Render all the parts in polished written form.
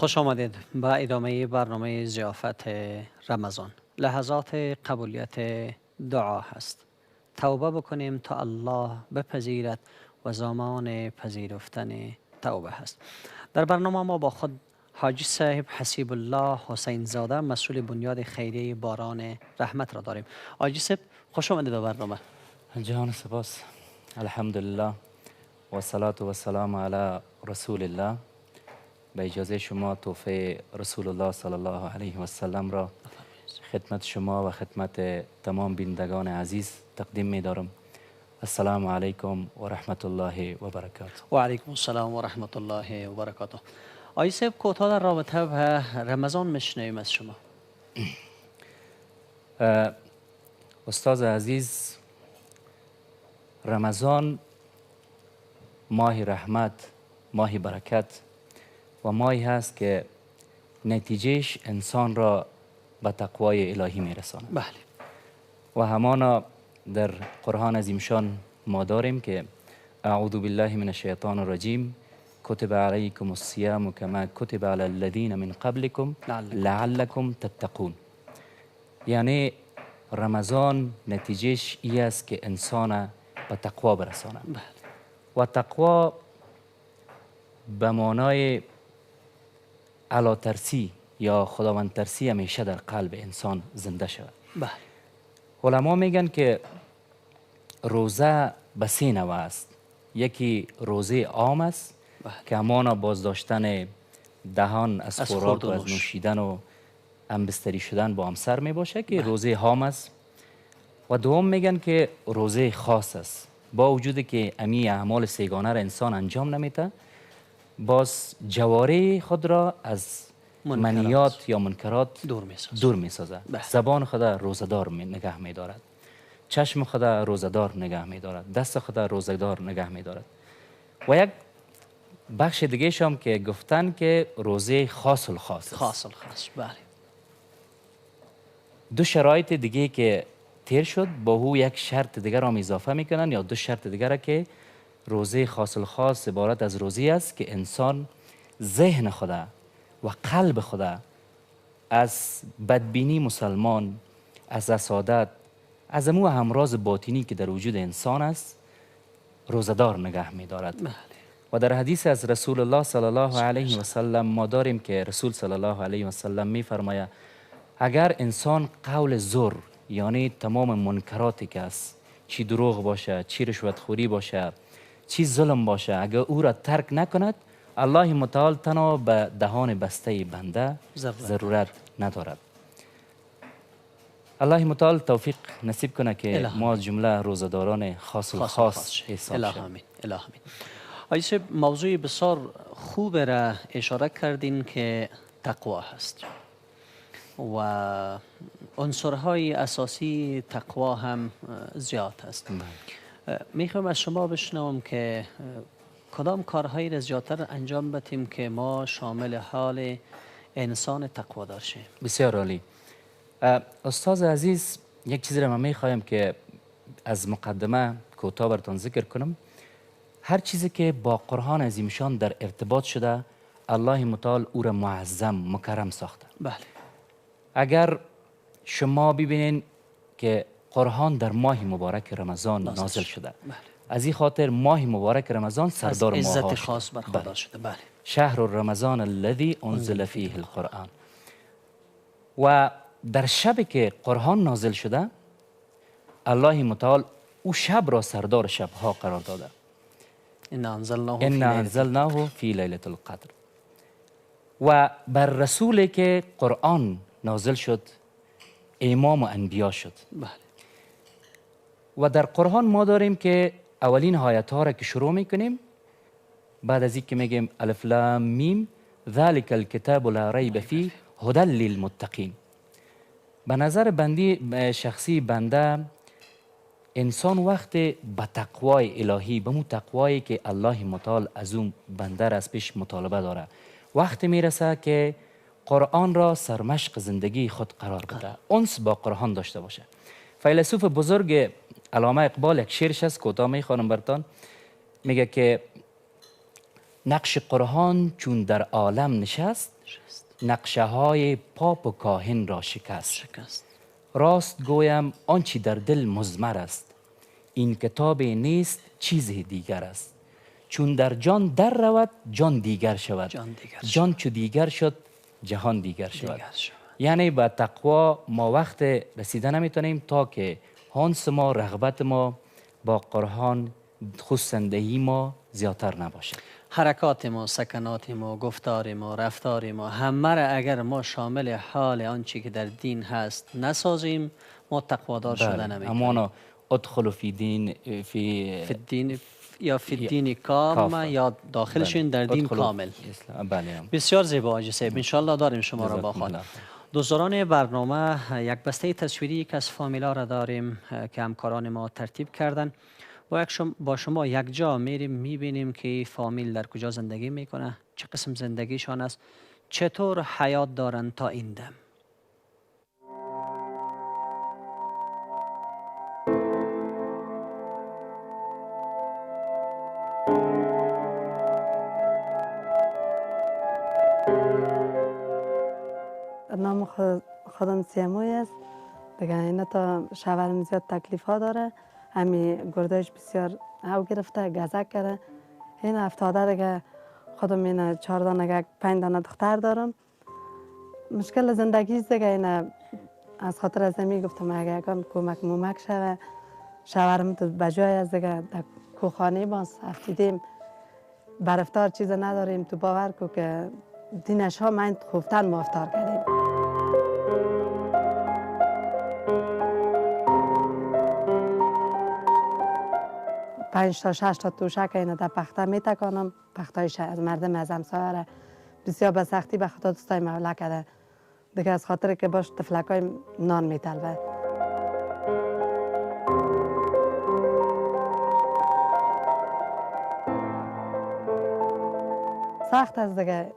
خوش آمدید به ادامه برنامه ضیافت رمضان. لحظات قبولیت دعا هست. توبه بکنیم تا الله بپذیرد و زمان پذیرفتن توبه هست. در برنامه ما با خود حاجی صاحب حسیب الله حسین زاده مسئول بنیاد خیریه باران رحمت را داریم. حاجی صاحب خوش آمدید به برنامه. جهان سپاس. الحمدلله و صلات و سلام علی رسول الله. به اجازه شما توفه رسول الله صلی الله علیه و سلم را خدمت شما و خدمت تمام بینندگان عزیز تقدیم می دارم. السلام علیکم و رحمت الله و برکاته. و علیکم السلام و رحمت الله و برکاته. آقای صاحب کوتاه در رابطه به رمضان میشنویم از شما. استاد عزیز، رمضان ماه رحمت، ماه برکت و ماهی هست که نتیجهش انسان را به تقوای الهی میرساند. بله. و همانا در قرآن عظیمشان ما داریم که اعوذ بالله من الشیطان الرجیم کتب علیکم الصیام کما کتب علی الذین من قبلکم لعلکم تتقون. یعنی رمضان نتیجهش ای است که انسان به تقوا برسانه. بله. و تقوا به معنای علا ترسی یا خداوند ترسی همیشه در قلب انسان زنده شود. بله. علما میگن که روزه به سه نوع است. یکی روزه عام است که همانا بازداشتن دهان از خوراک و از نوشیدن و همبستری شدن با همسر می باشه که روزه عام است. و دوم میگن که روزه خاص است، با وجودی که امی اعمال سیگانه را انسان انجام نمیده، باز جواره خود را از منیات یا منکرات دور می سازه. زبان خود روزدار نگه می دارد، چشم خود روزدار نگه می دارد، دست خود روزدار نگه می دارد. و یک بخش دیگه شام که گفتن که روزه خاص الخاص است. خاص الخاص، بله. دو شرایط دیگه که تیر شد با او یک شرط دیگر را اضافه میکنن، یا دو شرط دیگر که روزه خاص الخاص عبارت از روزی است که انسان ذهن خدا و قلب خدا از بدبینی مسلمان، از حسادت، از امو امراض باطنی که در وجود انسان است روزدار نگه می دارد. و در حدیث از رسول الله صلی الله علیه و سلم ما داریم که رسول صلی الله علیه و سلم می فرماید اگر انسان قول زور، یعنی تمام منکراتی که است، چی دروغ باشه، چی رشوتخوری باشه، چی ظلم باشه، اگر او را ترک نکند، الله متعال تنها به دهان بسته بنده ضرورت ندارد. الله متعال توفیق نصیب کنه که ما جمله روزداران خاص حساب شویم. آیسه موضوع بسیار خوب را اشاره کردین که تقوا هست و عنصرهای اساسی تقوا هم زیاد هست. میخوام از شما بشنوم که کدام کارهایی را زیادتر انجام بدیم که ما شامل حال انسان تقوا دار شیم. بسیار عالی. استاد عزیز، یک چیزی را من میخوایم که از مقدمه کوتاه براتون ذکر کنم. هر چیزی که با قرآن عظیمشان در ارتباط شده، الله متعال او را معظم مکرم ساخته. بله. اگر شما ببینین که قرآن در ماه مبارک رمضان نازل شده، از این خاطر ماه مبارک رمضان سردار ماه عزت خاص بر خدا شده. بله. شهر رمضان الذی انزل فیه القرآن. و در شب که قرآن نازل شده، الله متعال او شب را سردار شبها قرار داده. ان انزلناه فی لیلة القدر. و بر رسولی که قرآن نازل شد امام و انبیا شد. بله. و در قرآن ما داریم که اولین آیت ها را که شروع میکنیم، بعد از این که میگیم الف لام میم ذلک الکتاب لا ریب فیه هدی للمتقین. به نظر بندی شخصی بنده، انسان وقت به تقوای الهی، به مو تقوایی که الله متعال از اون بنده را از پیش مطالبه داره، وقت میرسه که قرآن را سرمشق زندگی خود قرار بده، انس با قرآن داشته باشه. فیلسوف بزرگ علامه اقبال یک شعرش هست، کوتاه میخوانم براتون. میگه که نقش قرآن چون در عالم نشست، نقشه های پاپ و کاهن را شکست. راست گویم آنچه در دل مضمر است، این کتاب نیست چیز دیگر است. چون در جان در رود جان دیگر شود، جان چو دیگر شد جهان دیگر شود. یعنی به تقوا ما وقت رسیده نمیتونیم تا که حنس ما، رغبت ما با قرآن، خصندهی ما زیادتر نباشه. حرکات ما، سکنات ما، گفتار ما، رفتار ما، همه را اگر ما شامل حال آنچه که در دین هست نسازیم، ما تقوادار شده نمیتونیم. اما ادخلوا فی دین فی الدین یا فی الدین کامل یا داخلشین در دین کامل. بله. بسیار زیبا حاجی صاحب، انشالله داریم شما را با خود. دوستان برنامه، یک بسته تصویری که از فامیلا را داریم که همکاران ما ترتیب کردن. با شما یک جا میریم میبینیم که فامیل در کجا زندگی میکنه، چه قسم زندگیشان است، چطور حیات دارن تا این دم. نام خودم سیموی است دیگه. اینا تا شوهرم زیاد تکلیف ها داره، همی گردایش بسیار او گرفته، گزک کرده. این افتاده دیگه. خودم این 4 دانه 5 دانه دختر دارم. مشکل زندگی دیگه. این از خاطر از نمی گفتم اگه یکم کمک مومک شوه. شوهرم تو بجای از دیگه در کوخانه باز افتیدیم، بر افطار چیز نداریم. تو باور کو که دینش ها من خوفتن ما افطار کردیم. پنج تا 6 تا توشک اینه در پخته می تکانم. پختایش از مردم از همسایه بسیار به سختی به خدا دوستای مولا کرده دیگه. از خاطر که باش تفلکای نان می طلبه. سخت است دیگه.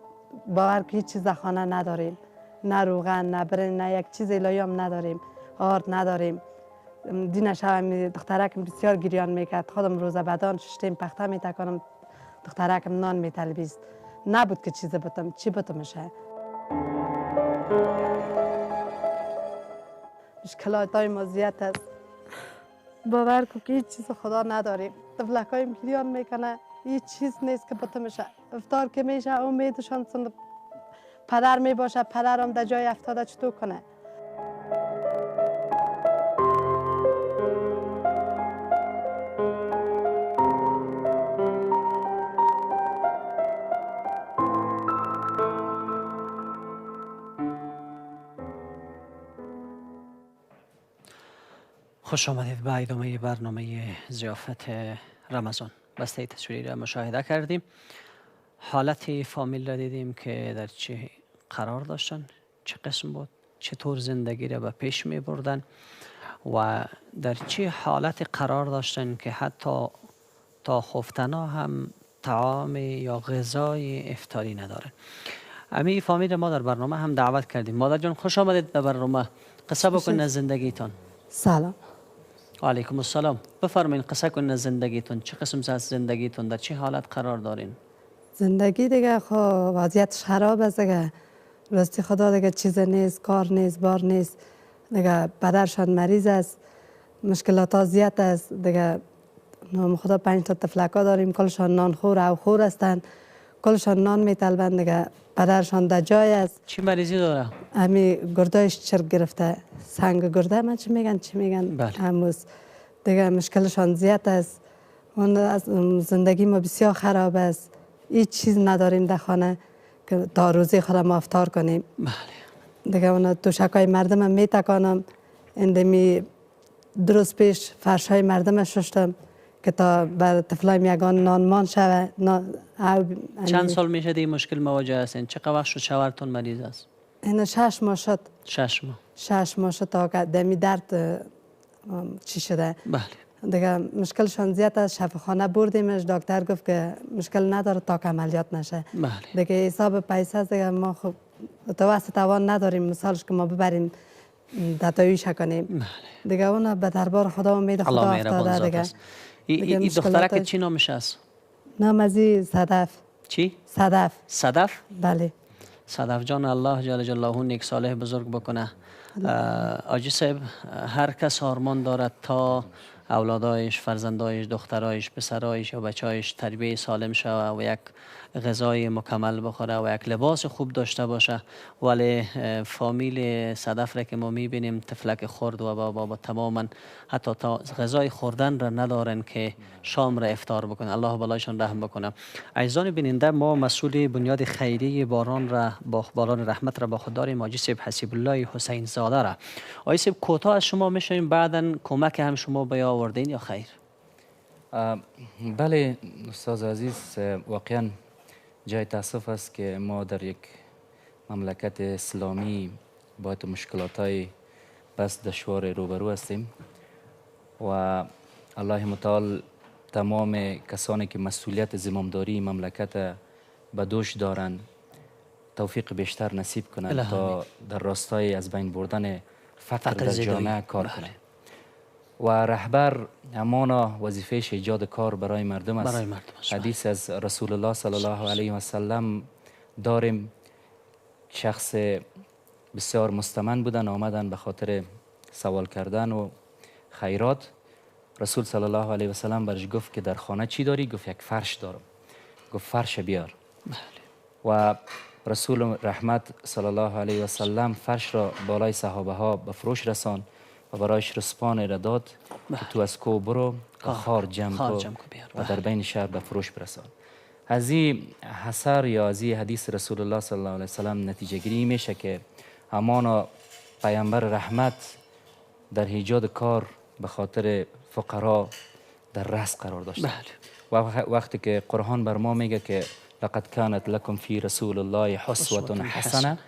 باور که هیچ چیز در خانه نداریم، نه روغن، نه برنج، نه یک چیز الهی هم نداریم، آرد نداریم. دین شب دخترکم بسیار گریان میکرد. خودم روزه بدان ششتیم پخته میتکنم، دخترکم نان میطلبیست. نبود که چیز بتم، چی بتمشه. مشکلات های ما زیاد است. باور کو که هیچ چیز خدا نداریم. طفلکایم گریان میکنه، هیچ چیز نیست که بتمشه. افطار که میشه امیدشان پدر میباشه، پدرم در جای افتاده چطور کنه. خوش آمدید به ادامه برنامه ضیافت رمضان. بسته تصویری را مشاهده کردیم. حالت فامیل را دیدیم که در چه قرار داشتن، چه قسم بود، چطور زندگی را به پیش می بردن و در چه حالت قرار داشتن که حتی تا خفتنا هم طعام یا غذای افطاری ندارن. امی فامیل ما در برنامه هم دعوت کردیم. مادر جان خوش آمدید به برنامه. قصه بکنید از زندگیتان. سلام. علیکم السلام. بفرمایید قصه کنید از زندگیتون. چه قسم از زندگیتون، در چه حالت قرار دارین؟ زندگی دیگه خب وضعیتش خراب است دیگه. راستی خدا دیگه چیز نیست، کار نیست، بار نیست دیگه. پدرشان مریض است، مشکلات ها زیاد است دیگه. نام خدا 5 تا طفلکا داریم، کلشان نان خور او خور هستند، کلشان نان میطلبند دیگه. پدرشان در جای است. چی مریضی داره؟ همی گردایش چرک گرفته، سنگ گرده من چی میگن بله. هموز دیگه. مشکلشان زیاد است. اون از زندگی ما بسیار خراب است. هیچ چیز نداریم در خانه که تا روزی خود ما افطار کنیم. بله. دیگه اون توشکای مردم هم میتکانم. اندمی 2 روز پیش فرش های مردم شستم که تا بر طفلایم یگان نانمان شوه. چند سال میشه این مشکل مواجه هستین؟ چقدر وقت شد شوهرتون مریض است؟ این 6 ماه شد. 6 ماه. 6 ماه شد تا که دمی درد چی شده. بله. دیگه مشکلشان زیاد است. شفاخانه بردیمش، دکتر گفت که مشکل نداره تا که عملیات نشه. بله. دیگه حساب پیسه دیگه ما خب توسط توان نداریم مثالش که ما ببریم دتایوش کنیم. بله. دیگه اون به دربار خدا امید خدا افتاده دیگه. این دخترک چی نامش است؟ نام ازی صدف. چی؟ صدف. صدف؟ بله. صدف جان الله جل جلاله نیک صالح بزرگ بکنه. آجی صاحب، هر کس آرمان دارد تا اولادایش، فرزندایش، دخترایش، پسرایش یا بچهایش تربیه سالم شوه و یک غذای مکمل بخوره و یک لباس خوب داشته باشه، ولی فامیل صدف را که ما میبینیم تفلک خورد و با تماما حتی تا غذای خوردن را ندارن که شام را افطار بکنه. الله بالایشان رحم بکنه. عزیزان بیننده، ما مسئول بنیاد خیری باران رحمت را با خود داریم، حاجی صاحب حسیب الله حسین زاده را. حاجی صاحب کوتاه از شما میشویم، بعدا کمک هم شما بیاوردین یا خیر؟ بله استاد عزیز، واقعا جای تاسف است که ما در یک مملکت اسلامی با مشکلات‌های بس دشوار روبرو هستیم و الله متعال تمام کسانی که مسئولیت زمامداری مملکت به دوش دارند توفیق بیشتر نصیب کنند تا در راستای از بین بردن فقر در جامعه کار کنند. و رهبر همانا وظیفهش ایجاد کار برای مردم است. حدیث از رسول الله صلی الله علیه و سلم داریم، شخص بسیار مستمن بودن، آمدن به خاطر سوال کردن و خیرات. رسول صلی الله علیه و سلم برش گفت که در خانه چی داری؟ گفت یک فرش دارم. گفت فرش بیار. و رسول رحمت صلی الله علیه و سلم فرش را بالای صحابه ها به فروش رسان و برایش رسپان را داد که تو از کو برو خار جمع کو و در بین شهر به فروش برسان. از این حسر یا از این حدیث رسول الله صلی الله علیه و سلم نتیجه گیری میشه که همانا پیامبر رحمت در ایجاد کار به خاطر فقرا در رأس قرار داشته. و وقتی که قرآن بر ما میگه که لقد كانت لكم فی رسول الله حسوة حسنه،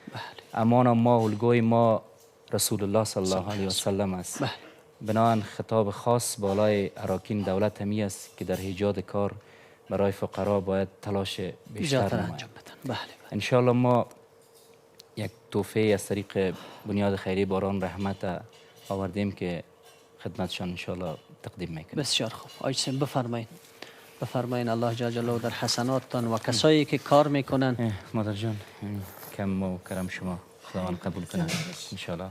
امانا ما الگوی ما رسول الله صلی الله علیه و سلم است. بنابراین خطاب خاص بالای اراکین دولت همی است که در ایجاد کار برای فقرا باید تلاش بیشتر نمایند. انشاءالله ما یک توفیه از طریق بنیاد خیری باران رحمت آوردیم که خدمتشان انشاءالله تقدیم میکنیم. بسیار خوب. آجی بفرمایین الله جل جلاله در حسناتتان و کسایی که کار میکنن. مادر جان کم و کرم شما خداوند قبول کنه انشاءالله.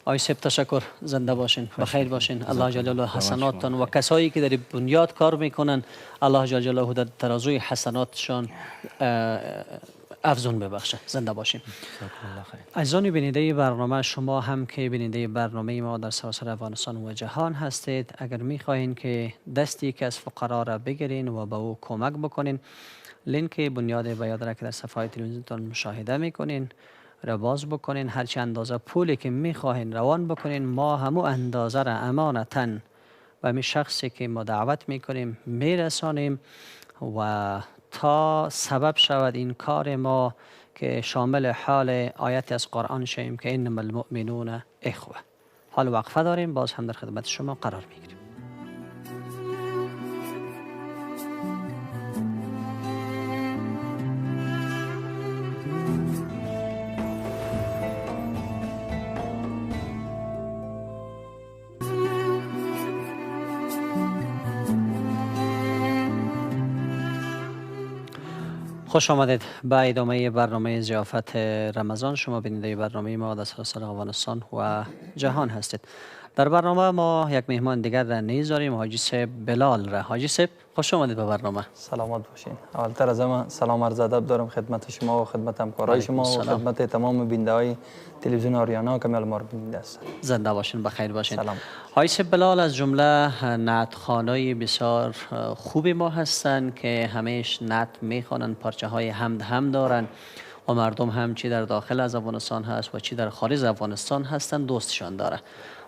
آقای صاحب تشکر، زنده باشین، بخیر باشین. الله جل جلاله حسناتتان و کسایی که در بنیاد کار میکنن الله جل جلاله در ترازوی حسناتشان افزون ببخشه. زنده باشین. عزیزان بیننده برنامه، شما هم که بیننده برنامه ما در سراسر افغانستان و جهان هستید، اگر میخواهید که دستی که از فقرا را بگیرین و به او کمک بکنین، لینک بنیاد بیاد را که در صفحه تلویزیونتون مشاهده میکنین را باز بکنین. هرچی اندازه پولی که میخواهین روان بکنین، ما همو اندازه را امانتاً به می شخصی که ما دعوت میکنیم میرسانیم و تا سبب شود این کار ما که شامل حال آیت از قرآن شویم که انما المؤمنون اخوه. حال وقفه داریم، باز هم در خدمت شما قرار میگیریم. خوش آمدید به ادامه برنامه ضیافت رمضان. شما بیننده برنامه ما در سراسر افغانستان و جهان هستید. در برنامه ما یک مهمان دیگر را نیز داریم، حاجی صاحب بلال را. حاجی صاحب خوش آمدید به برنامه. سلامت باشین. اولتر از همه سلام عرض ادب دارم خدمت شما و خدمت همکارای شما و خدمت تمام بیننده‌های تلویزیون آریانا که ما بیننده هستند. زنده باشین، بخیر باشین. سلام. حاجی صاحب بلال از جمله نعتخوانای بسیار خوبی ما هستند که همیشه نعت میخوانند، پارچه های حمد هم دارند و مردم هم چی در داخل از افغانستان هست و چی در خارج از افغانستان هستند دوستشان داره.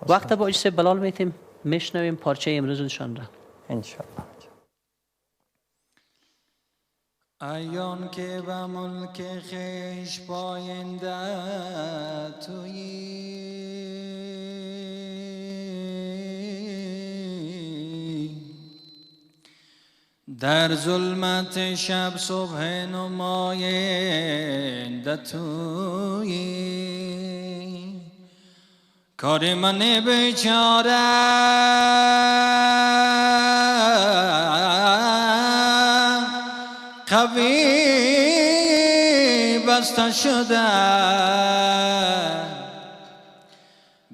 وقت با حاجی بلال میتیم میشنویم پارچه امروزشان را انشاءالله. ایان که به ملک خیش پاینده تویی، در ظلمت شب صبح نماینده تویی، کار من بیچاره قوی به بسته شده،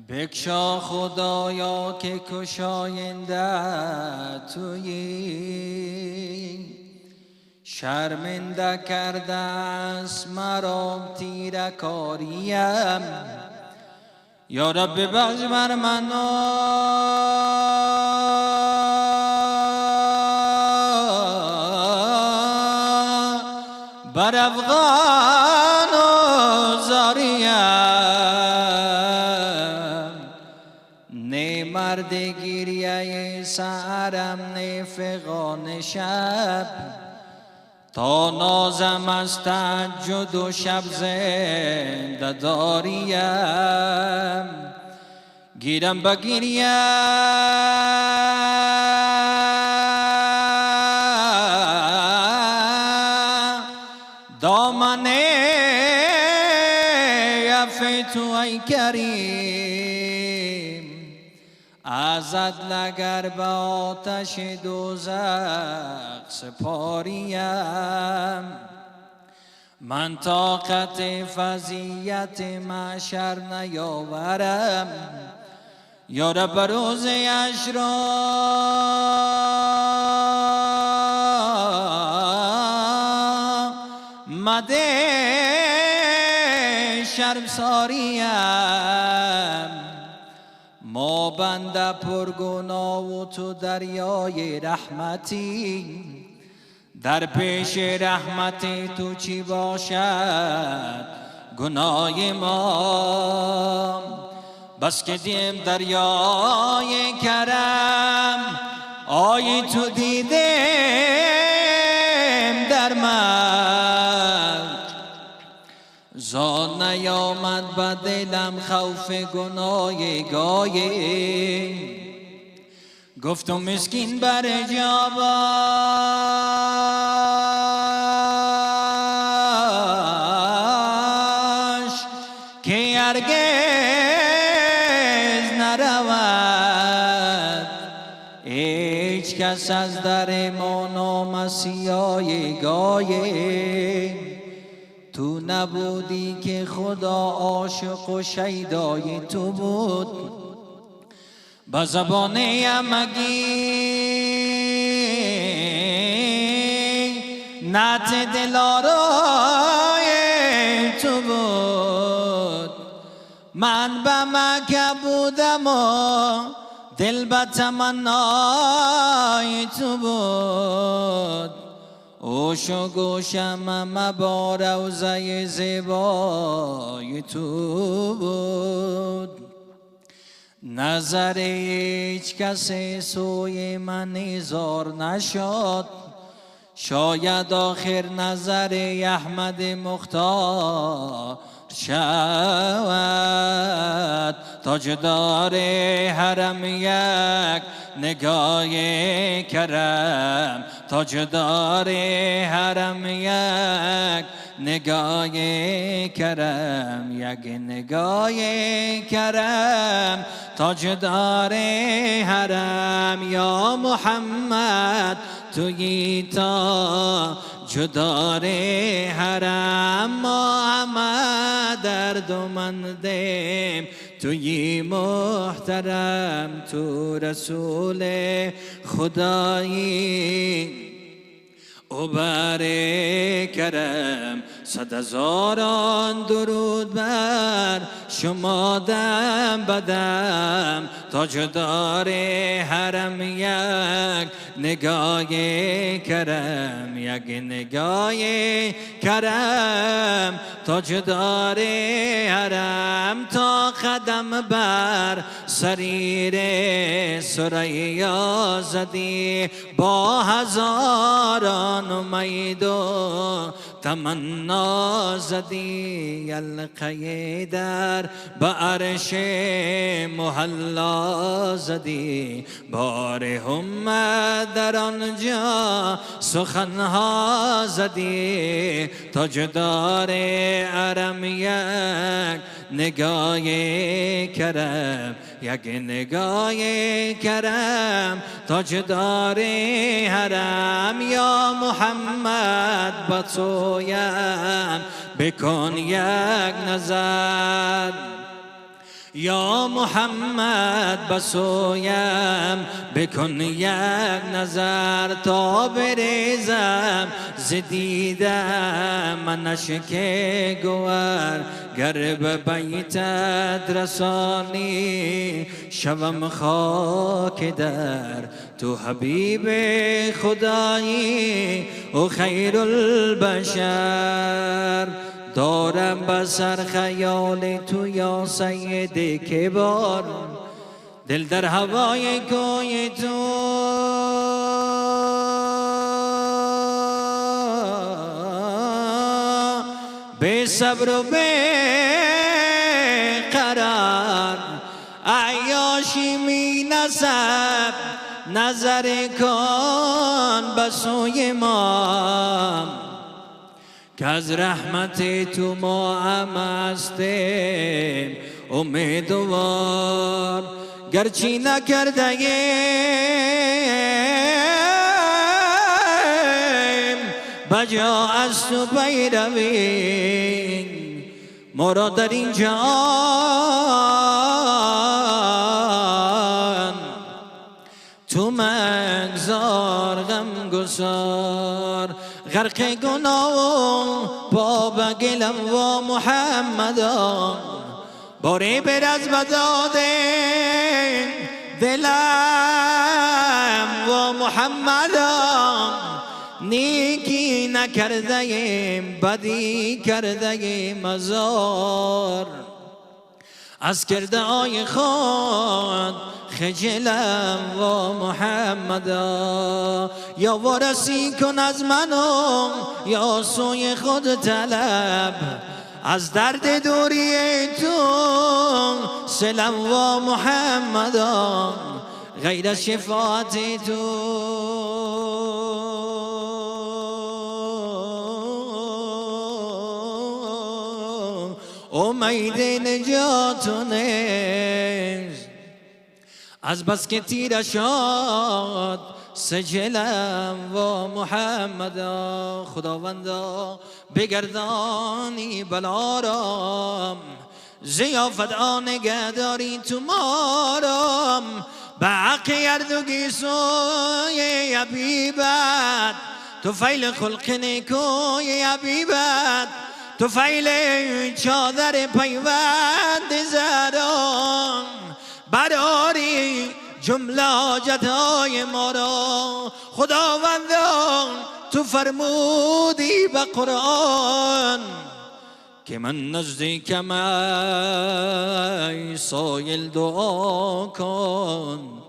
بکشا خدایا که کشاینده تویی. شرمنده کرده است مرا تیرکاریم، یا رب بخش بر من بر افغان و زاریم. نی مرد گریه سحرم نی فغان شب، تا نازم از تهجد و شب زنده داریم. گیرم بگیریم دامن عفو تو ای کریم، ازت لگر به آتش دوزخ سپاریم. من طاقت فضیت محشر نیاورم، یا رب روز عشرا مده شرمساریم. ما بنده پرگناه و تو دریای رحمتی، در پیش رحمت تو چی باشد گناه ما. بس که دیم دریای کرم آی تو دیدیم در من، زان نیامد به دلم خوف گناه گاهی. گفتم مسکین بر جاباش که هرگز نرود هیچ کس از در ما نامسیای گاهی. تو نبودی که خدا عاشق و شیدای تو بود، با زبان همگی نعت دلارای تو بود. من به مکه بودم و دل به تمنای تو بود، اوش و گوشم با روضه زیبای تو بود. نظر هیچ کسی سوی من نیزار نشد، شاید آخر نظر احمد مختار شود. تاجدار حرم یک نگاه کرم، تاجدار حرم یک نگاه کرم، یک نگاه کرم. تاجدار حرم یا محمد تویی تا جدار حرم. ما همه دردمندیم تویی محترم، تو رسول خدایی او بر کرم. 100,000 درود بر شما دم بدم، تاجدار حرم یک نگاه کرم، یک نگاه کرم. تاجدار حرم تا قدم بر سریر ثریا زدی، با هزاران امید و تمنا زدی. یلقه در به عرش محلا زدی، بار همت در آنجا سخنها زدی. تاجدار حرم یک نگاه کرم، یک نگاه کرم تاجدار حرم. یا محمد با تویم بکن یک نظر، یا محمد بسویم بکن یک نظر تا بریزم زدیدم من اشک گوهر. گر به بیتت رسانی شوم خاک در، تو حبیب خدایی و خیر البشر. دارم بسر خیال تو یا سید کبار، دل در هوای کوی تو به صبر و به قرار. عیاشی می نسب نظر کن به سوی ما، که از رحمت تو ما هم هستیم امیدوار. گرچه نکردیم بجا از تو بیرویم، ما را در این جهان تو مگذار غم گسار. غرق گناه بابا گلم و محمدا، باری بر از بداده دلم و محمدا. نیکی نکردیم بدی کردیم ازار، از کرده های خود خجلم و محمدا. یا وارسی کن از منو یا سوی خود طلب، از درد دوری تو سلم و محمدا. غیر از شفاعت تو امید نجات نیست. از بس که تیره شد سجلم و محمدا. خداوندا بگردانی بلا را، ضیافت آنگه داری تو ما را. به حق اردوگی سوی حبیبت، تو فیل خلق نیکوی حبیبت، تو فیل چادر پیوند زران. براری جمله حاجتهای ما را خداوندان. تو فرمودی به قرآن که من نزدیکم ای سایل دعا کن.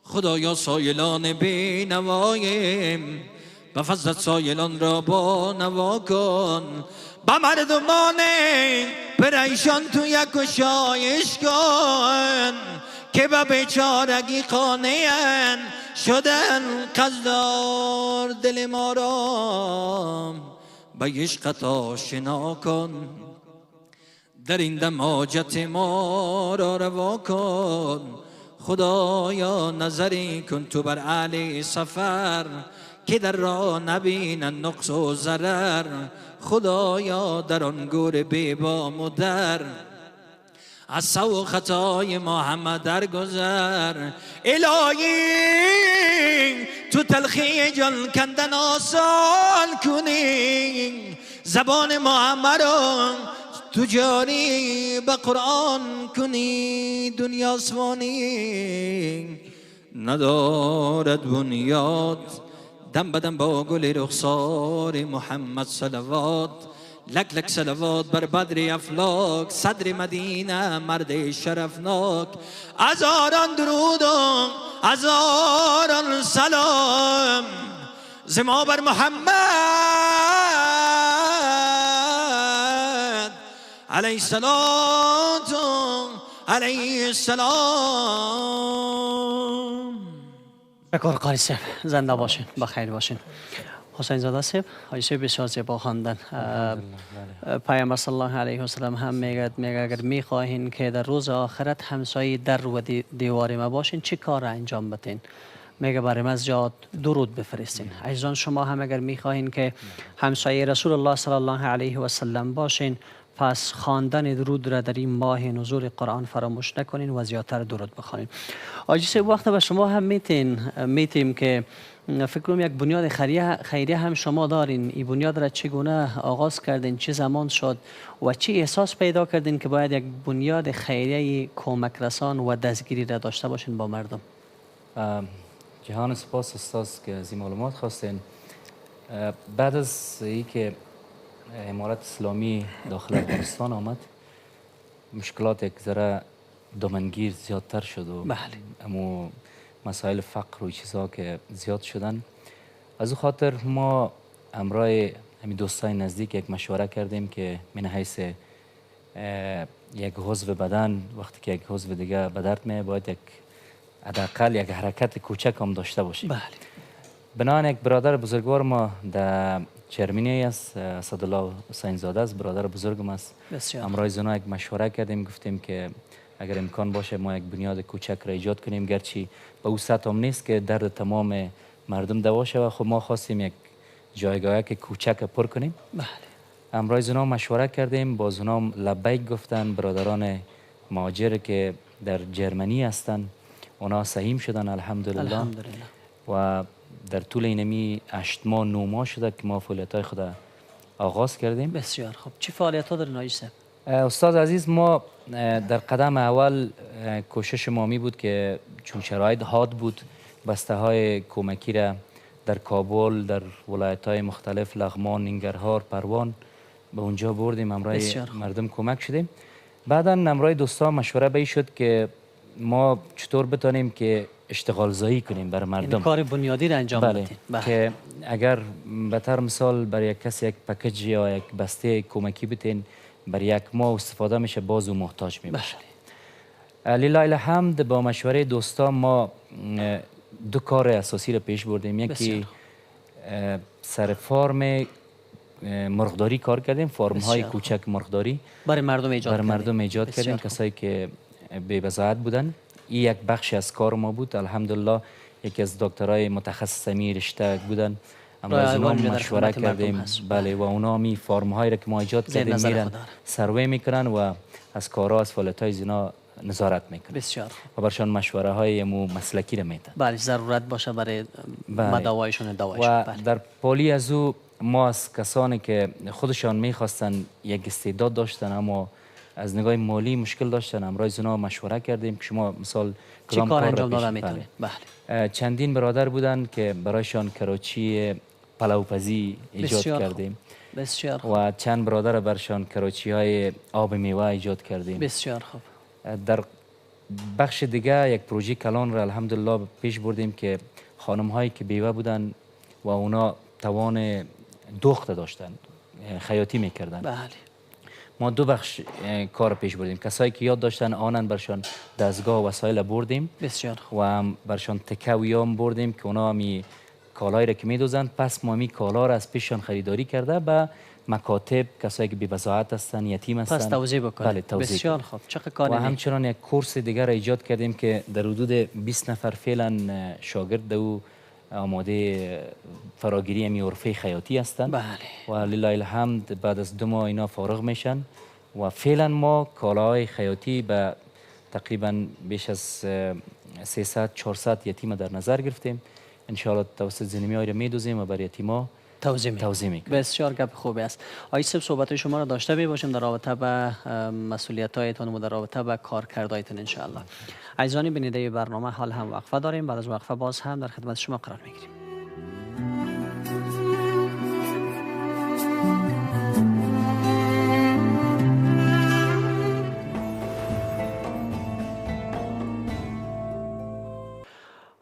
خدایا سایلان بی نواییم، به فضلت سایلان را با نوا کن. با مردمان پریشان تو یک گشایش کن، که به بیچارگی قانعن شدن قصدار. دل ما را به عشقت آشنا کن، در این دم حاجت ما را روا کن. خدایا نظری کن تو بر اهل سفر، که در راه نبینن نقص و ضرر. خدایا در آن گور بیبام و در، از سو خطای ما همه درگذر. الهی تو تلخی جان کندن آسان کنی، زبان ما همه را تو جاری به قرآن کنی. دنیا سوانی ندارد بنیاد، دم بدم با گل رخسار محمد صلوات. لک لک صلوات بر بدر افلاک، صدر مدینه مرد شرفناک. هزاران درود و هزاران سلام زما بر محمد علیه السلام علیه السلام. بکار قاری صاحب، زنده باشین، بخیر باشین. حسین زاده صاحب، حاجی بسیار زیبا خواندن. پیامبر صلی الله علیه و سلم هم میگه اگر میخواهین که در روز آخرت همسایه در و دیوار ما باشین چه کار انجام بدین؟ میگه برای من زیاد درود بفرستین. عزیزان شما هم اگر میخواهین که همسایه رسول الله صلی الله علیه و سلم باشین پس خواندن درود را در این ماه نزول قرآن فراموش نکنین و زیادتر درود بخوانین. حاجی صاحب وقت به شما هم میتیم که فکر کنم یک بنیاد خیریه هم شما دارین. این بنیاد را چگونه آغاز کردین؟ چه زمان شد و چه احساس پیدا کردین که باید یک بنیاد خیریه کمک رسان و دستگیری را داشته باشین با مردم؟ جهان سپاس استاد که از این معلومات خواستین. بعد از اینکه امارت اسلامی داخل افغانستان آمد مشکلات یک ذره دامنگیر زیادتر شد و امو مسائل فقر و چیزها که زیاد شدن، از او خاطر ما همراه همین دوستای نزدیک یک مشوره کردیم که من حیث یک عضو بدن وقتی که یک عضو دیگه به درد میاد باید یک حداقل یک حرکت کوچک هم داشته باشیم. بنابراین یک برادر بزرگوار ما در چرمینی است، اسدالله حسین زاده است، برادر بزرگم است. همراه زنا یک مشوره کردیم، گفتیم که اگر امکان باشه ما یک بنیاد کوچک را ایجاد کنیم، گرچه به او سطح هم نیست که درد تمام مردم دوا شود، خب ما خواستیم یک جایگاه که کوچک پر کنیم. همراه زنا مشوره کردیم، با زنا لبیک گفتن. برادران مهاجر که در جرمنی هستند اونا سهیم شدن الحمدلله. و در طول اینمی 8 ماه 9 ماه شده که ما فعالیت‌های خود آغاز کردیم. بسیار خوب. چه فعالیت‌ها دارین حاجی صاحب؟ استاد عزیز، ما در قدم اول کوشش ما می بود که چون شرایط حاد بود بسته های کمکی را در کابل، در ولایت های مختلف لغمان، ننگرهار، پروان به اونجا بردیم، همراه مردم کمک شدیم. بعدا همراه دوستان مشوره به این شد که ما چطور بتونیم که اشتغال زایی کنیم برای مردم، کار بنیادی را انجام بدیم. که اگر به طور مثال برای یک کسی یک پکیج یا یک بسته کمکی بتین برای یک ماه استفاده میشه، باز او محتاج میباشه. لله الحمد با مشوره دوستان ما 2 کار اساسی را پیش بردیم. یکی سر فارم مرغداری کار کردیم، فارم های کوچک مرغداری برای مردم ایجاد کردیم کسایی که بی بضاعت بودن. این یک بخش از کار ما بود. الحمدلله یکی از دکترای متخصص می رشته بودن، امروز ما مشوره کردیم. بله، و اونا می فارم هایی را که ما ایجاد کردیم میرن سروی میکنن و از کارها از فعالیت های زنا نظارت میکنن. بسیار و برشان مشوره های مسلکی را میدن. بله، ضرورت باشه برای مداوایشون و در پالی از او ما از کسانی که خودشان میخواستن یک استعداد داشتن اما از نگاه مالی مشکل داشتن، همراه زنا مشوره کردیم که شما مثال چه کار انجام داده میتونید؟ بله. چندین برادر بودن که برایشان کراچی پلوپزی ایجاد کردیم. بسیار خوب. و چند برادر برشان کراچی های آب میوه ایجاد کردیم. بسیار خوب. در بخش دیگه یک پروژه کلان را الحمدلله پیش بردیم که خانم هایی که بیوه بودن و اونا توان دوخت داشتن، خیاطی میکردن. بله. ما 2 بخش کار پیش بردیم. کسایی که یاد داشتن آنن برشان دستگاه و وسایل بردیم. بسیار خوب. و هم برشان تکویام بردیم که اونا می کالایی را که میدوزند، پس ما می کالا را از پیششان خریداری کرده به مکاتب، کسایی که بی بضاعت هستن، یتیم هستن، پس توزیع بکنیم. بله، توزیع. بسیار خوب. چقدر کار. و همچنان یک کورس دیگر را ایجاد کردیم که در حدود 20 نفر فعلا شاگرد او آماده فراگیری امی عرفه خیاطی هستند. بله. و لله الحمد بعد از 2 ماه اینا فارغ میشن و فعلا ما کالاهای خیاطی به تقریبا بیش از 300-400 یتیم در نظر گرفتیم. ان شاء الله توسط زنیمی های را میدوزیم و برای یتیما توزیع میکنیم. بسیار گپ خوبی است. آقای صاحب صحبت شما را داشته میباشیم در رابطه به مسئولیت‌هایتان و در رابطه به کارکردهایتان ان شاء الله. عزیزان بیننده برنامه حال هم وقفه داریم، بعد از وقفه باز هم در خدمت شما قرار میگیریم.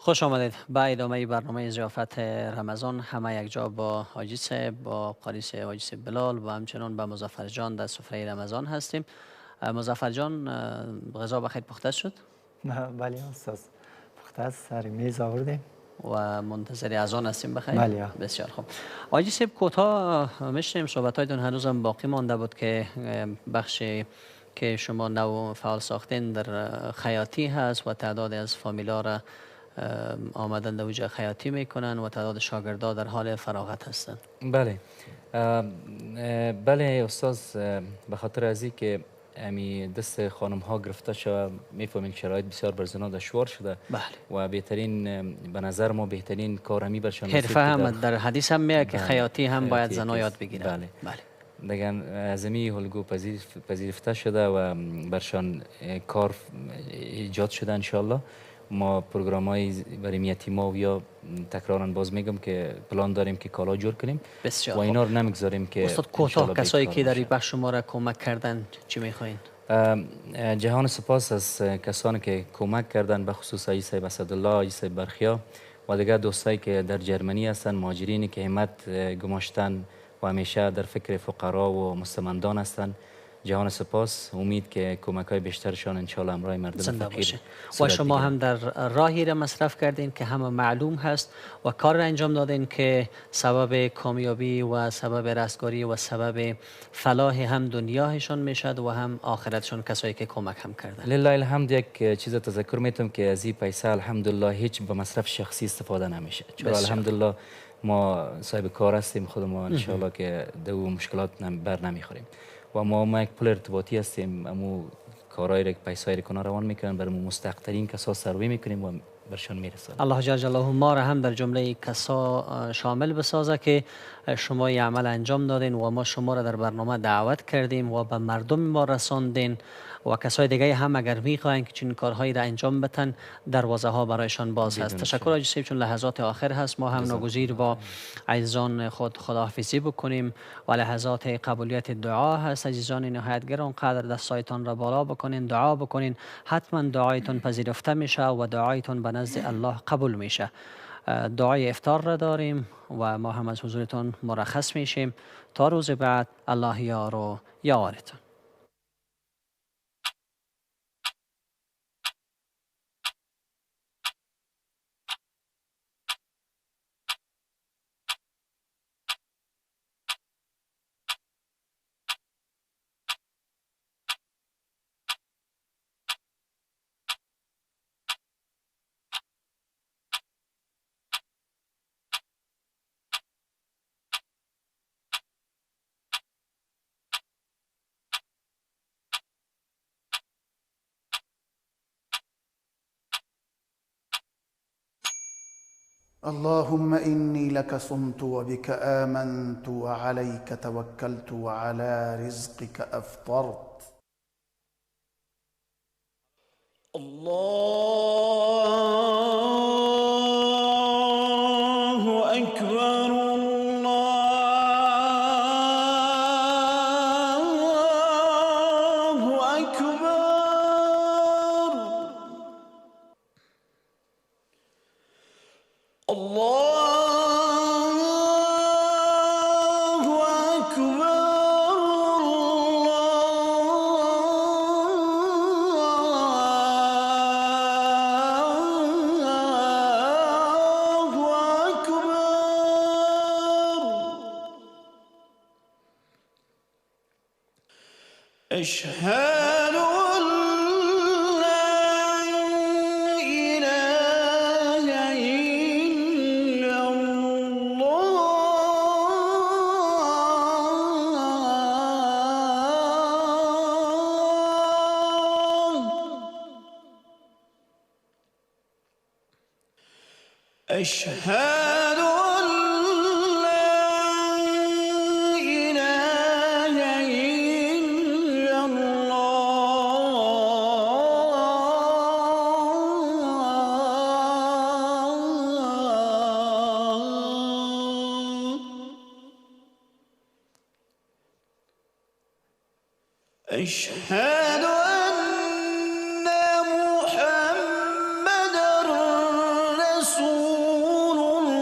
خوش آمدید به ادامه برنامه ضیافت رمضان. همه یک جا با حاجی صاحب، با قاری صاحب، حاجی صاحب بلال و همچنان با مظفر جان در سفره رمضان هستیم. مظفر جان، غذا بخیر پخته شد؟ بله استاد، پخته است، سر میز آوردیم. و منتظر اذان هستیم. بخیر. بله. بسیار خوب. آقای سیب کوتاه میشنیم صحبت‌هایتون هنوزم باقی مانده بود که بخشی که شما نو فعال ساختین در خیاطی هست و تعداد از فامیلا را آمدن در اوجه خیاطی میکنن و تعداد شاگردا در حال فراغت هستند. بله بله استاد، به خاطر از این که امی دست خانم ها گرفته شده میفهمین شرایط بسیار بر زنا دشوار شده. بله. و بهترین به نظر ما بهترین کار همی برشان حرفه هم در حدیث هم میگه که خیاطی هم باید زنا یاد بگیرن. بله. بله. دیگه از امی الگو پذیرفته شده و برشان کار ایجاد شده انشالله. ما پروگرام های برای یتیما و یا تکرارا باز میگم که پلان داریم که کالا جور کنیم بسیار و اینا رو نمیگذاریم که استاد کوتاه کسایی که در این بخش شما را کمک کردن چی میخواین؟ جهان سپاس از کسانی که کمک کردن، به خصوص عیسی اسدالله، عیسی برخیا و دیگر دوستایی که در جرمنی هستند، مهاجرینی که همت گماشتن و همیشه در فکر فقرا و مستمندان هستند. جهان سپاس. امید که کمک های بیشترشان انشالله امرای مردم فقیر و شما هم در راهی را مصرف کردین که همه معلوم هست و کار را انجام دادین که سبب کامیابی و سبب رستگاری و سبب فلاح هم دنیاهشان میشد و هم آخرتشان، کسایی که کمک هم کردن. لله الحمد. یک چیز تذکر میتونم که از این پیسه الحمدلله هیچ به مصرف شخصی استفاده نمیشه، چون الحمدلله ما صاحب کار هستیم خود ما انشالله که دو مشکلات بر نمیخوریم و ما یک پل ارتباطی هستیم. امو کارهای را که پیسای را کنار روان میکنن برای مستحق‌ترین کسا سروی میکنیم و برشان میرسانیم. الله جل جلاله ما را هم در جمله کسا شامل بسازه که شما این عمل انجام دادین و ما شما را در برنامه دعوت کردیم و به مردم ما رساندین و کسای دیگه هم اگر میخواین که چنین کارهایی را انجام بدن دروازه ها برایشان باز هست. تشکر حاجی صاحب، چون لحظات آخر هست ما هم ناگزیر با عزیزان خود خداحافظی بکنیم و لحظات قبولیت دعا هست. عزیزان نهایت گرانقدر دستایتان را بالا بکنین، دعا بکنین، حتما دعایتون پذیرفته میشه و دعایتون به نزد الله قبول میشه. دعای افطار را داریم و ما هم از حضورتون مرخص میشیم تا روز بعد. الله یار و یارتون. اللهم إني لك صمت وبك آمنت وعليك توكلت وعلى رزقك أفطرت. الله أكبر الله أكبر الله أشهد أن لا إله إلا الله أشهد أن لا إله إلا الله أشهد أن محمدا رسول الله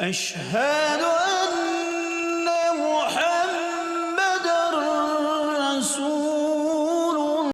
أشهد